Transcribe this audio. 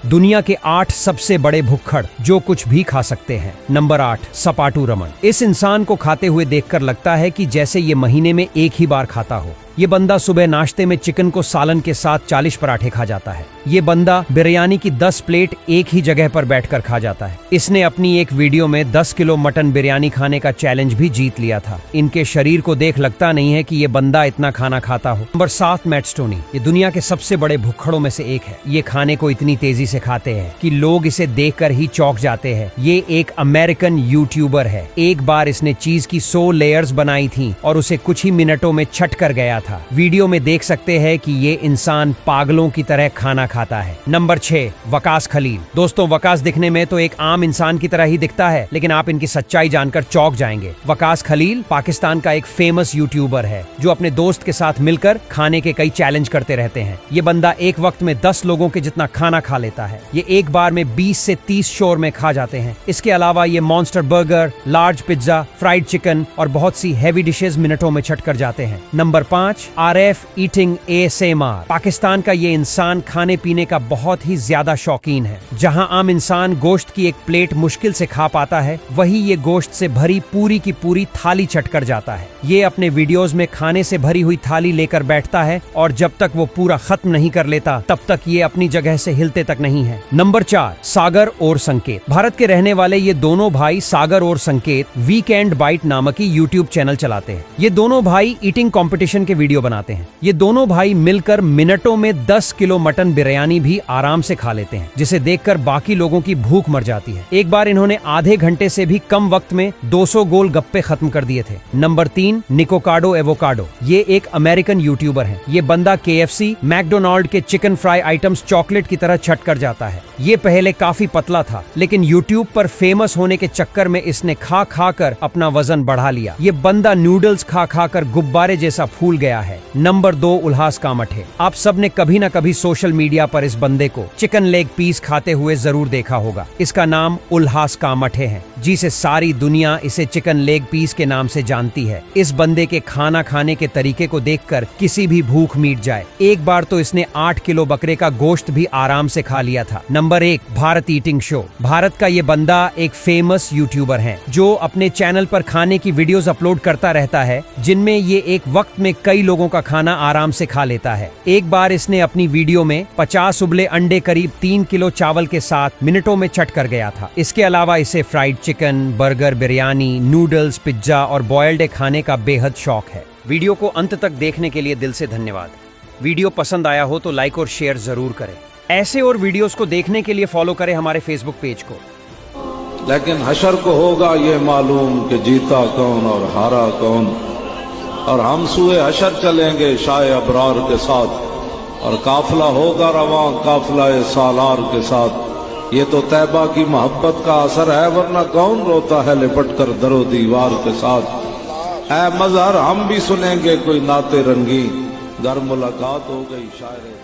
दुनिया के 8 सबसे बड़े भुक्खड़ जो कुछ भी खा सकते हैं। नंबर 8, सपाटू रमन। इस इंसान को खाते हुए देखकर लगता है कि जैसे ये महीने में एक ही बार खाता हो। ये बंदा सुबह नाश्ते में चिकन को सालन के साथ 40 पराठे खा जाता है। ये बंदा बिरयानी की 10 प्लेट एक ही जगह पर बैठकर खा जाता है। इसने अपनी एक वीडियो में 10 किलो मटन बिरयानी खाने का चैलेंज भी जीत लिया था। इनके शरीर को देख लगता नहीं है कि ये बंदा इतना खाना खाता हो। Number 7, Matt Stonie. ये दुनिया के सबसे बड़े भुक्खड़ों में से एक है। ये खाने को इतनी तेजी से खाते हैं कि लोग इसे देखकर ही चौंक जाते हैं। ये एक अमेरिकन यूट्यूबर है। एक बार इसने चीज की 100 लेयर्स बनाई थी और उसे कुछ ही मिनटों में छट कर गया था। वीडियो में देख सकते हैं कि ये इंसान पागलों की तरह खाना खाता है। नंबर 6, वकास खलील। दोस्तों, वकास दिखने में तो एक आम इंसान की तरह ही दिखता है, लेकिन आप इनकी सच्चाई जानकर चौंक जाएंगे। वकास खलील पाकिस्तान का एक फेमस यूट्यूबर है जो अपने दोस्त के साथ मिलकर खाने के कई चैलेंज करते रहते हैं। ये बंदा एक वक्त में 10 लोगों के जितना खाना खा लेता है। ये एक बार में 20 से 30 शोरमे खा जाते हैं। इसके अलावा ये monster burger, large pizza, fried chicken और बहुत सी हैवी डिशेज मिनटों में छट कर जाते हैं। Number 5, RF eating ASMR। Pakistan का ये इंसान खाने पीने का बहुत ही ज्यादा शौकीन है। जहां आम इंसान गोश्त की एक प्लेट मुश्किल से खा पाता है, वही ये गोश्त से भरी पूरी की पूरी थाली चट कर जाता है। ये अपने वीडियोस में खाने से भरी हुई थाली लेकर बैठता है और जब तक वो पूरा खत्म नहीं कर लेता तब तक ये अपनी जगह से हिलते तक नहीं है। नंबर 4, सागर और संकेत। भारत के रहने वाले ये दोनों भाई सागर और संकेत वीकेंड बाइट नामक ही यूट्यूब चैनल चलाते हैं। ये दोनों भाई ईटिंग कंपटीशन के वीडियो बनाते हैं। ये दोनों भाई मिलकर मिनटों में 10 किलो मटन बिरयानी भी आराम से खा लेते हैं, जिसे देखकर बाकी लोगों की भूख मर जाती है। एक बार इन्होंने आधे घंटे से भी कम वक्त में 200 गोल गप्पे खत्म कर दिए थे। Number 3, Nikocado Avocado. ये एक अमेरिकन यूट्यूबर है। ये बंदा KFC, मैकडोनाल्ड के चिकन फ्राई आइटम्स चॉकलेट की तरह छट कर जाता है। ये पहले काफी पतला था, लेकिन यूट्यूब पर फेमस होने के चक्कर में इसने खा खा कर अपना वजन बढ़ा लिया। ये बंदा नूडल्स खा खा कर गुब्बारे जैसा फूल गया है। नंबर 2, उल्हास कामठे। आप सब ने कभी न कभी सोशल मीडिया पर इस बंदे को चिकन लेग पीस खाते हुए जरूर देखा होगा। इसका नाम उल्हास कामठे है, जिसे सारी दुनिया इसे चिकन लेग पीस के नाम से जानती है। इस बंदे के खाना खाने के तरीके को देखकर किसी भी भूख मिट जाए। एक बार तो इसने 8 किलो बकरे का गोश्त भी आराम से खा लिया था। Number 1, Bharat eating show. Bharat का ये बंदा एक फेमस यूट्यूबर है जो अपने चैनल पर खाने की वीडियोस अपलोड करता रहता है, जिनमें ये एक वक्त में कई लोगों का खाना आराम से खा लेता है। एक बार इसने अपनी वीडियो में 50 उबले अंडे करीब 3 किलो चावल के साथ मिनटों में चट कर गया था। इसके अलावा इसे fried chicken, burger, biryani, noodles, pizza और बॉयल्ड एग खाने का बेहद शौक है। वीडियो को अंत तक देखने के लिए दिल से धन्यवाद। वीडियो पसंद आया हो तो लाइक और शेयर जरूर करें। ऐसे और वीडियोस को देखने के लिए फॉलो करें हमारे फेसबुक पेज को। लेकिन हशर को होगा ये मालूम कि जीता कौन और हारा कौन, और हम सुए हशर चलेंगे शाह अबरार के साथ, और काफिला होगा रवां काफिला सालार के साथ। ये तो तैबा की मोहब्बत का असर है, वरना कौन रोता है लिपट कर दरो दीवार के साथ। ऐ मजहर हम भी सुनेंगे कोई नाते रंगी, घर मुलाकात हो गई शायर।